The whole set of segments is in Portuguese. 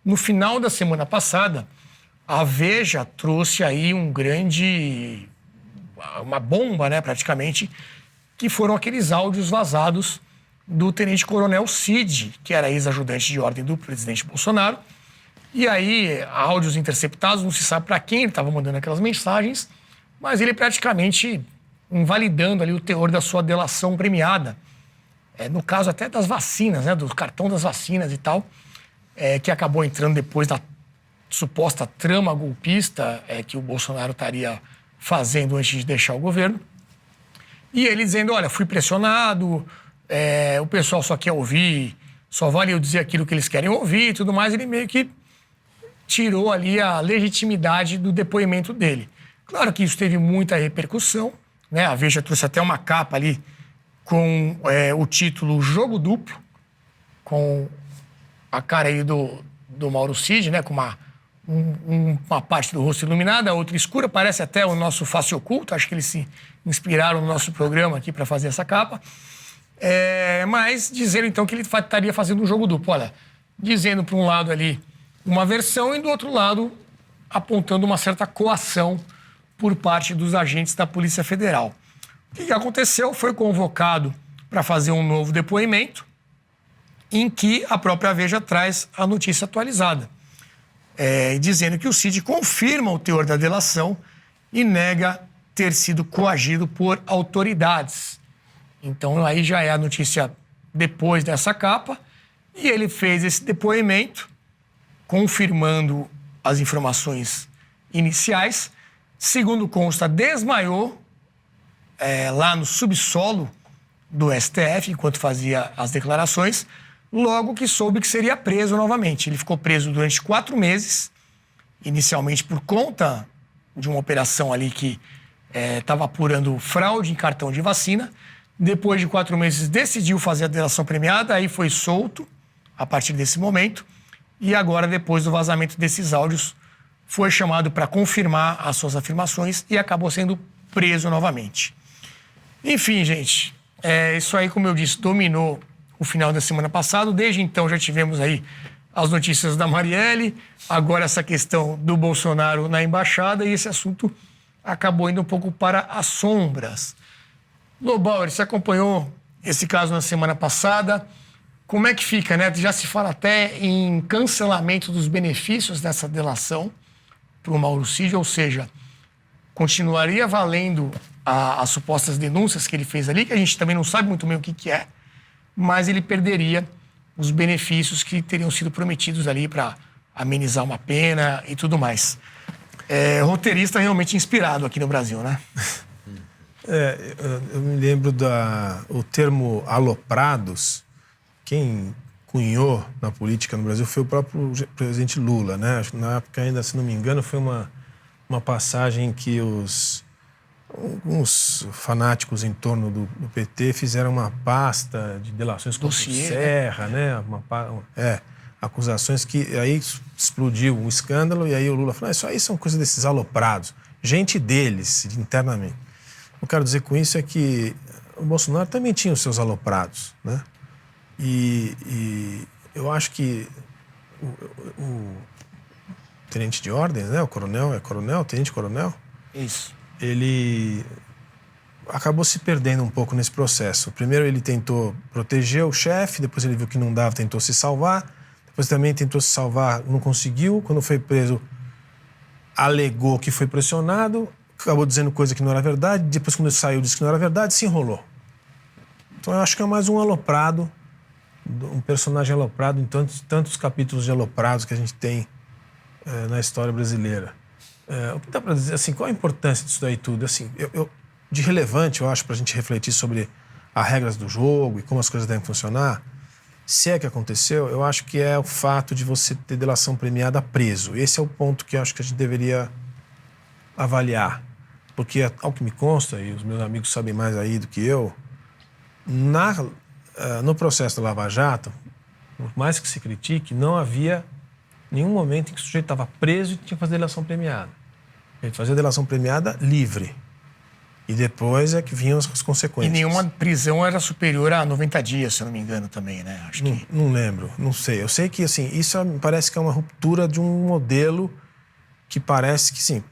no final da semana passada, a Veja trouxe aí uma bomba, né, praticamente, que foram aqueles áudios vazados do tenente-coronel Cid, que era ex-ajudante de ordem do presidente Bolsonaro. E aí, áudios interceptados, não se sabe para quem ele estava mandando aquelas mensagens, mas ele praticamente invalidando ali o teor da sua delação premiada. No caso até das vacinas, né, do cartão das vacinas e tal, que acabou entrando depois da suposta trama golpista que o Bolsonaro estaria fazendo antes de deixar o governo. E ele dizendo, olha, fui pressionado, o pessoal só quer ouvir, só vale eu dizer aquilo que eles querem ouvir e tudo mais. Ele meio que tirou ali a legitimidade do depoimento dele. Claro que isso teve muita repercussão, né? A Veja trouxe até uma capa ali com o título Jogo Duplo, com a cara aí do Mauro Cid, né? Com uma parte do rosto iluminada, a outra escura, parece até o nosso Face Oculto, acho que eles se inspiraram no nosso programa aqui para fazer essa capa. Mas dizendo então que ele estaria fazendo um jogo duplo. Olha, dizendo para um lado ali uma versão e do outro lado apontando uma certa coação por parte dos agentes da Polícia Federal. O que aconteceu? Foi convocado para fazer um novo depoimento em que a própria Veja traz a notícia atualizada, dizendo que o Cid confirma o teor da delação e nega ter sido coagido por autoridades. Então, aí já é a notícia depois dessa capa, e ele fez esse depoimento confirmando as informações iniciais. Segundo consta, desmaiou lá no subsolo do STF, enquanto fazia as declarações, logo que soube que seria preso novamente. Ele ficou preso durante 4 meses, inicialmente por conta de uma operação ali que estava apurando fraude em cartão de vacina. Depois de 4 meses, decidiu fazer a delação premiada, aí foi solto a partir desse momento. E agora, depois do vazamento desses áudios, foi chamado para confirmar as suas afirmações e acabou sendo preso novamente. Enfim, gente, isso aí, como eu disse, dominou o final da semana passada. Desde então já tivemos aí as notícias da Marielle, agora essa questão do Bolsonaro na embaixada, e esse assunto acabou indo um pouco para as sombras. Lobauer, você acompanhou esse caso na semana passada. Como é que fica, né? Já se fala até em cancelamento dos benefícios dessa delação para o Mauro Cid, ou seja, continuaria valendo as supostas denúncias que ele fez ali, que a gente também não sabe muito bem o que é, mas ele perderia os benefícios que teriam sido prometidos ali para amenizar uma pena e tudo mais. Roteirista realmente inspirado aqui no Brasil, né? Eu me lembro o termo aloprados. Quem cunhou na política no Brasil foi o próprio presidente Lula, né? Acho que na época ainda, se não me engano, foi uma passagem que alguns fanáticos em torno do PT fizeram uma pasta de delações contra o Serra, né? Acusações que aí explodiu um escândalo e aí o Lula falou, isso aí são coisas desses aloprados, gente deles, internamente. O que eu quero dizer com isso é que o Bolsonaro também tinha os seus aloprados, né? E eu acho que o tenente de ordens, né? O coronel, tenente-coronel? Isso. Ele acabou se perdendo um pouco nesse processo. Primeiro ele tentou proteger o chefe, depois ele viu que não dava, tentou se salvar, depois também tentou se salvar, não conseguiu. Quando foi preso, alegou que foi pressionado, acabou dizendo coisa que não era verdade, depois quando ele saiu disse que não era verdade, se enrolou. Então eu acho que é mais um aloprado, um personagem aloprado em tantos capítulos de aloprados que a gente tem na história brasileira. O que dá para dizer, assim, qual a importância disso daí tudo? Assim, de relevante, eu acho, para a gente refletir sobre as regras do jogo e como as coisas devem funcionar, se é que aconteceu, eu acho que é o fato de você ter delação premiada preso. Esse é o ponto que eu acho que a gente deveria avaliar. Porque, ao que me consta, e os meus amigos sabem mais aí do que eu, no processo da Lava Jato, por mais que se critique, não havia nenhum momento em que o sujeito estava preso e tinha que fazer delação premiada. Ele fazia delação premiada livre. E depois é que vinham as E consequências. nenhuma prisão era superior a 90 dias, se eu não me engano, também, né? Acho que... Não lembro, não sei. Eu sei que, assim, isso me parece que é uma ruptura de um modelo que parece que, sim,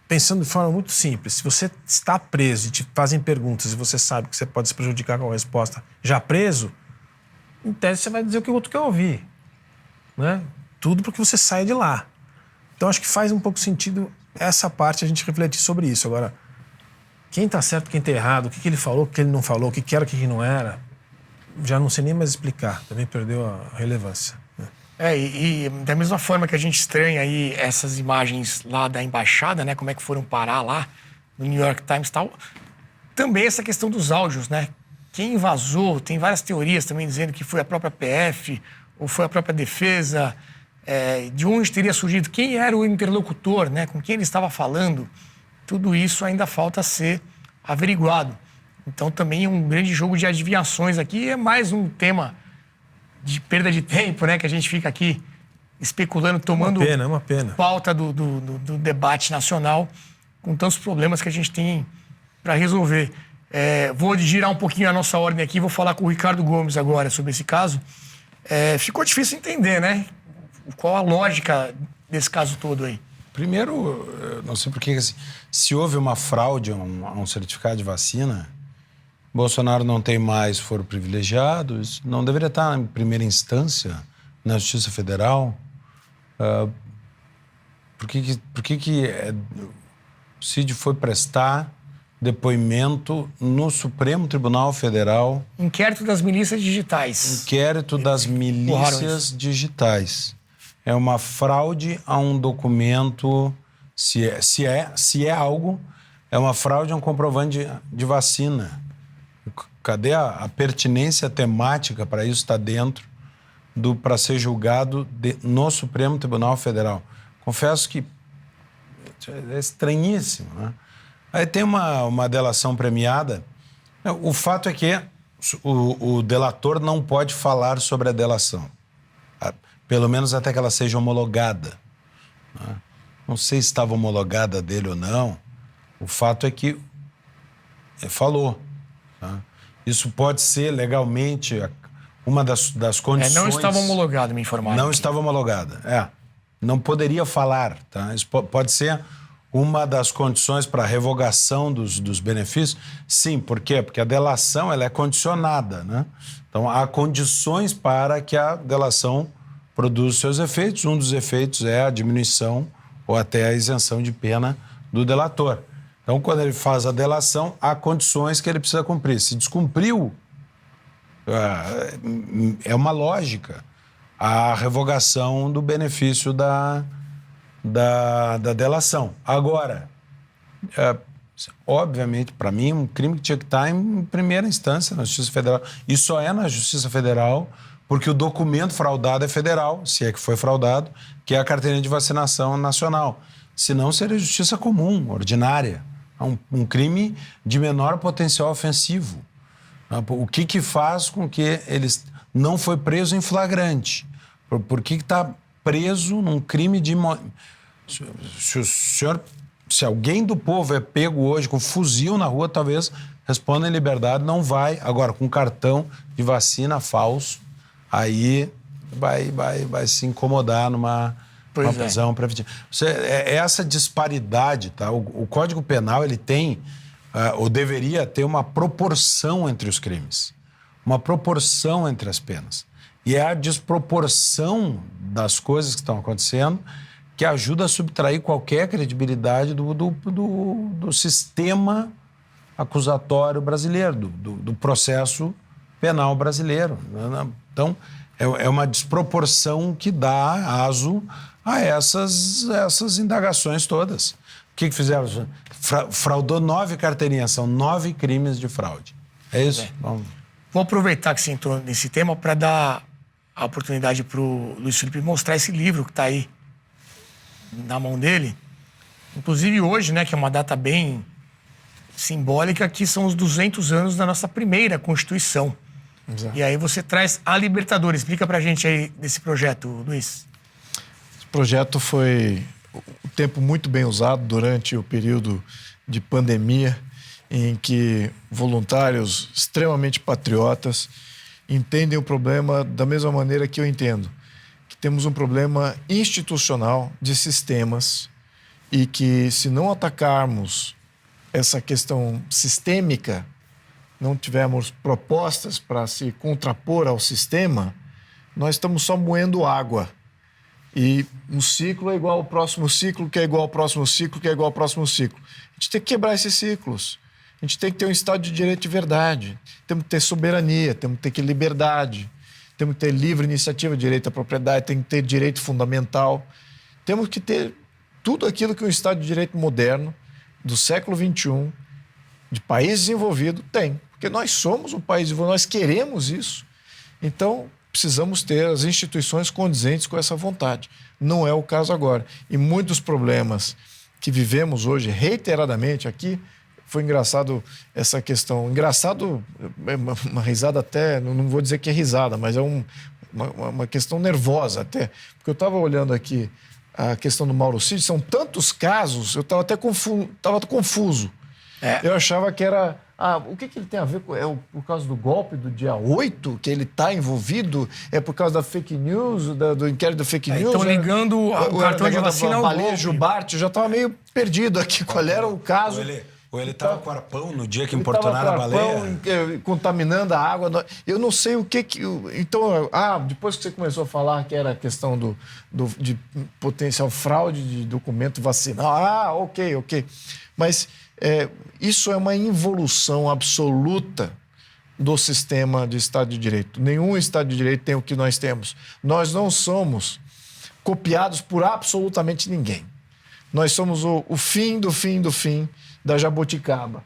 pensando de forma muito simples, se você está preso e te fazem perguntas e você sabe que você pode se prejudicar com a resposta já preso, em tese você vai dizer o que o outro quer ouvir, né? Tudo porque você sai de lá. Então acho que faz um pouco sentido essa parte a gente refletir sobre isso. Agora, quem está certo, quem está errado, o que ele falou, o que ele não falou, o que era, o que não era, já não sei nem mais explicar. Também perdeu a relevância. E da mesma forma que a gente estranha aí essas imagens lá da embaixada, né? Como é que foram parar lá no New York Times e tal. Também essa questão dos áudios, né? Quem vazou, tem várias teorias também dizendo que foi a própria PF ou foi a própria defesa, de onde teria surgido, quem era o interlocutor, né? Com quem ele estava falando. Tudo isso ainda falta ser averiguado. Então também é um grande jogo de adivinhações aqui, é mais um tema de perda de tempo, né? Que a gente fica aqui especulando, tomando Uma pena. pauta do debate nacional, com tantos problemas que a gente tem para resolver. Vou girar um pouquinho a nossa ordem aqui, vou falar com o Ricardo Gomes agora sobre esse caso. Ficou difícil entender, né? Qual a lógica desse caso todo aí? Primeiro, eu não sei por que, assim, se houve uma fraude a um certificado de vacina, Bolsonaro não tem mais foro privilegiado, isso não deveria estar em primeira instância na Justiça Federal. Por que o Cid foi prestar depoimento no Supremo Tribunal Federal? Inquérito das milícias digitais. Inquérito das milícias digitais. É uma fraude a um documento, se é algo, é uma fraude a um comprovante de vacina. Cadê a pertinência temática para isso estar dentro para ser julgado no Supremo Tribunal Federal? Confesso que é estranhíssimo, né? Aí tem uma delação premiada. O fato é que o delator não pode falar sobre a delação, pelo menos até que ela seja homologada, né? Não sei se estava homologada dele ou não. O fato é que falou, tá? Isso pode ser legalmente uma das condições... Não estava homologado, me informaram. Não estava homologada, Não poderia falar, tá? Isso pode ser uma das condições para a revogação dos benefícios. Sim, por quê? Porque a delação ela é condicionada, né? Então, há condições para que a delação produza seus efeitos. Um dos efeitos é a diminuição ou até a isenção de pena do delator. Então, quando ele faz a delação, há condições que ele precisa cumprir. Se descumpriu, é uma lógica a revogação do benefício da delação. Agora, obviamente, para mim, um crime que tinha que estar em primeira instância na Justiça Federal. E só é na Justiça Federal porque o documento fraudado é federal, se é que foi fraudado, que é a carteirinha de vacinação nacional. Senão, seria justiça comum, ordinária. Um crime de menor potencial ofensivo. O que faz com que ele não foi preso em flagrante? Por que está preso num crime de... Se alguém do povo é pego hoje com fuzil na rua, talvez responda em liberdade, não vai. Agora, com cartão de vacina falso, aí vai se incomodar numa prisão preventiva. Essa disparidade, tá? O Código Penal, ele tem, ou deveria ter, uma proporção entre os crimes. Uma proporção entre as penas. E é a desproporção das coisas que estão acontecendo que ajuda a subtrair qualquer credibilidade do sistema acusatório brasileiro, do processo penal brasileiro. Então, é uma desproporção que dá aso a essas indagações todas. O que fizeram? Fraudou 9 carteirinhas, são 9 crimes de fraude. É isso? Vou aproveitar que você entrou nesse tema para dar a oportunidade para o Luiz Felipe mostrar esse livro que está aí na mão dele. Inclusive hoje, né, que é uma data bem simbólica, que são os 200 anos da nossa primeira Constituição. Exato. E aí você traz a Libertadores. Explica pra gente aí desse projeto, Luiz. Esse projeto foi um tempo muito bem usado durante o período de pandemia em que voluntários extremamente patriotas entendem o problema da mesma maneira que eu entendo. Que temos um problema institucional de sistemas e que, se não atacarmos essa questão sistêmica, não tivermos propostas para se contrapor ao sistema, nós estamos só moendo água. E um ciclo é igual ao próximo ciclo, que é igual ao próximo ciclo, que é igual ao próximo ciclo. A gente tem que quebrar esses ciclos. A gente tem que ter um Estado de Direito de verdade. Temos que ter soberania, temos que ter liberdade, temos que ter livre iniciativa, direito à propriedade, tem que ter direito fundamental. Temos que ter tudo aquilo que um Estado de Direito moderno, do século XXI, de país desenvolvido, tem. Porque nós somos um país desenvolvido, nós queremos isso. Então, precisamos ter as instituições condizentes com essa vontade. Não é o caso agora. E muitos problemas que vivemos hoje, reiteradamente aqui, foi engraçado essa questão. Engraçado, uma risada até, não vou dizer que é risada, mas é uma questão nervosa até. Porque eu estava olhando aqui a questão do Mauro Cid, são tantos casos, eu estava até confuso. Eu achava que era... o que ele tem a ver com... É por causa do golpe do dia 8 que ele está envolvido? É por causa da fake news, do inquérito da fake news? Estão ligando o cartão de vacina ao Baleia, golpe. Gilbarte, eu já estava meio perdido aqui. Qual era o caso? Ou ele estava com arpão no dia que Ele importunaram a tava com baleia? arpão, contaminando a água. Eu não sei o que... Então, depois que você começou a falar que era a questão de potencial fraude de documento vacinal. Ok. Mas isso é uma involução absoluta do sistema de Estado de Direito. Nenhum Estado de Direito tem o que nós temos. Nós não somos copiados por absolutamente ninguém. Nós somos o fim do fim do fim da jabuticaba.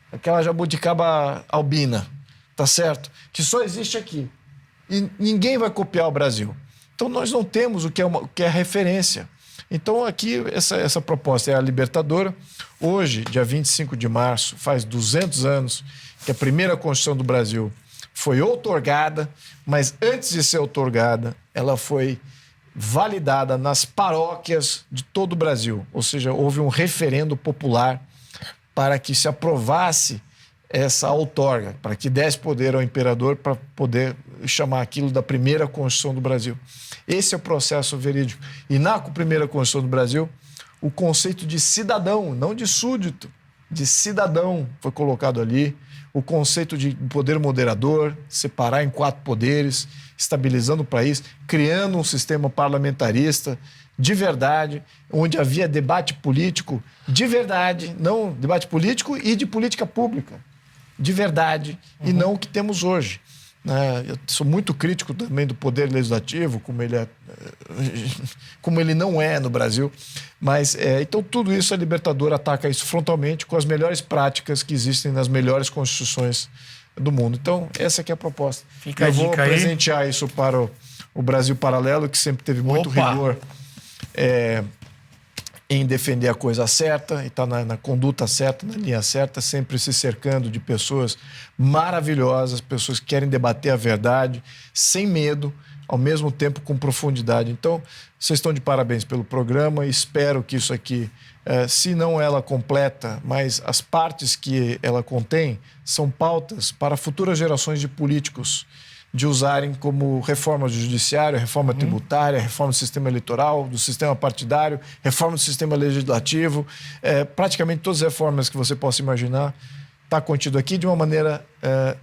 Aquela jabuticaba albina, tá certo? Que só existe aqui. E ninguém vai copiar o Brasil. Então, nós não temos o que é referência. Então, aqui, essa proposta é a libertadora. Hoje, dia 25 de março, faz 200 anos que a primeira Constituição do Brasil foi outorgada, mas antes de ser outorgada, ela foi validada nas paróquias de todo o Brasil. Ou seja, houve um referendo popular para que se aprovasse essa outorga, para que desse poder ao imperador para poder chamar aquilo da primeira Constituição do Brasil. Esse é o processo verídico. E na primeira Constituição do Brasil, o conceito de cidadão, não de súdito, de cidadão foi colocado ali, o conceito de poder moderador, separar em 4 poderes, estabilizando o país, criando um sistema parlamentarista de verdade, onde havia debate político de verdade, não debate político e de política pública, de verdade, e não o que temos hoje. Eu sou muito crítico também do poder legislativo, como ele não é no Brasil. Mas, então, tudo isso, a Libertadora ataca isso frontalmente com as melhores práticas que existem nas melhores constituições do mundo. Então, essa aqui é a proposta. Fica a Eu vou dica aí. presentear isso para o Brasil Paralelo, que sempre teve muito rigor em defender a coisa certa e está na conduta certa, na linha certa, sempre se cercando de pessoas maravilhosas, pessoas que querem debater a verdade sem medo, ao mesmo tempo com profundidade. Então, vocês estão de parabéns pelo programa e espero que isso aqui, se não ela completa, mas as partes que ela contém são pautas para futuras gerações de políticos de usarem como reforma do judiciário, reforma tributária, reforma do sistema eleitoral, do sistema partidário, reforma do sistema legislativo. Praticamente todas as reformas que você possa imaginar está contido aqui de uma maneira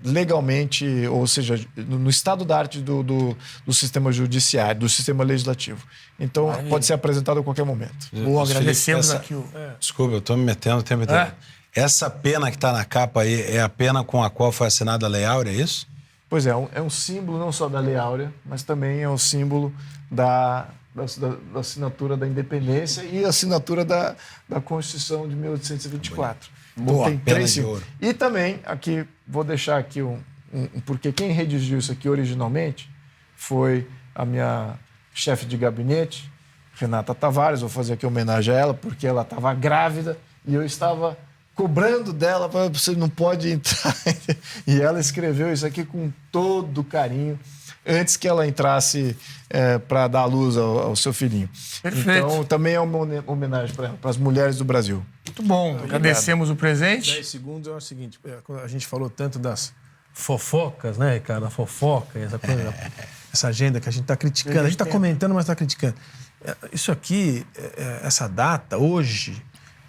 legalmente, ou seja, no estado da arte do sistema judiciário, do sistema legislativo. Então, pode ser apresentado a qualquer momento. Boa, agradecemos aqui o... Desculpa, eu estou me metendo o tempo inteiro. Essa pena que está na capa aí é a pena com a qual foi assinada a Lei Áurea, é isso? Pois é um símbolo não só da Lei Áurea, mas também é um símbolo da assinatura da independência e a assinatura da Constituição de 1824. Boa, Tem pena 3 de símbolos. ouro. E também, aqui, vou deixar aqui porque quem redigiu isso aqui originalmente foi a minha chefe de gabinete, Renata Tavares. Vou fazer aqui homenagem a ela, porque ela estava grávida e eu estava cobrando dela, você não pode entrar. E ela escreveu isso aqui com todo carinho, antes que ela entrasse para dar luz ao seu filhinho. Perfeito. Então, também é uma homenagem para ela, para as mulheres do Brasil. Muito bom. Agradecemos o presente. 10 segundos é o seguinte, quando a gente falou tanto das fofocas, né, Ricardo? A fofoca, essa coisa, essa agenda que a gente está criticando. A gente está comentando, mas está criticando. Isso aqui, essa data, hoje,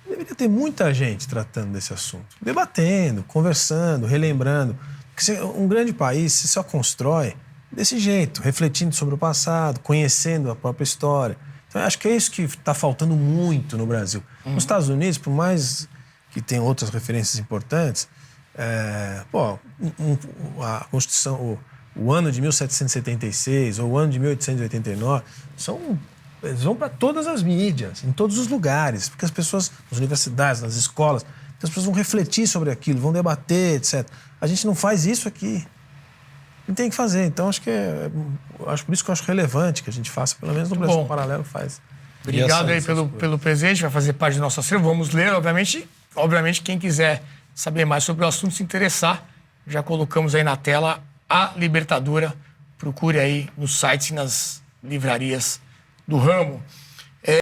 deveria ter muita gente tratando desse assunto. Debatendo, conversando, relembrando. Porque um grande país se só constrói desse jeito, refletindo sobre o passado, conhecendo a própria história. Então, eu acho que é isso que está faltando muito no Brasil. Nos Estados Unidos, por mais que tenha outras referências importantes, a Constituição, o ano de 1776 ou o ano de 1889, eles vão para todas as mídias, em todos os lugares, porque as pessoas, nas universidades, nas escolas, as pessoas vão refletir sobre aquilo, vão debater, etc. A gente não faz isso aqui. E tem que fazer. Então, acho por isso que eu acho relevante que a gente faça, pelo menos no Brasil Paralelo faz. Obrigado aí pelo presente, vai fazer parte do nosso acervo. Vamos ler, obviamente, quem quiser saber mais sobre o assunto, se interessar, já colocamos aí na tela a Libertadora. Procure aí nos sites e nas livrarias do ramo.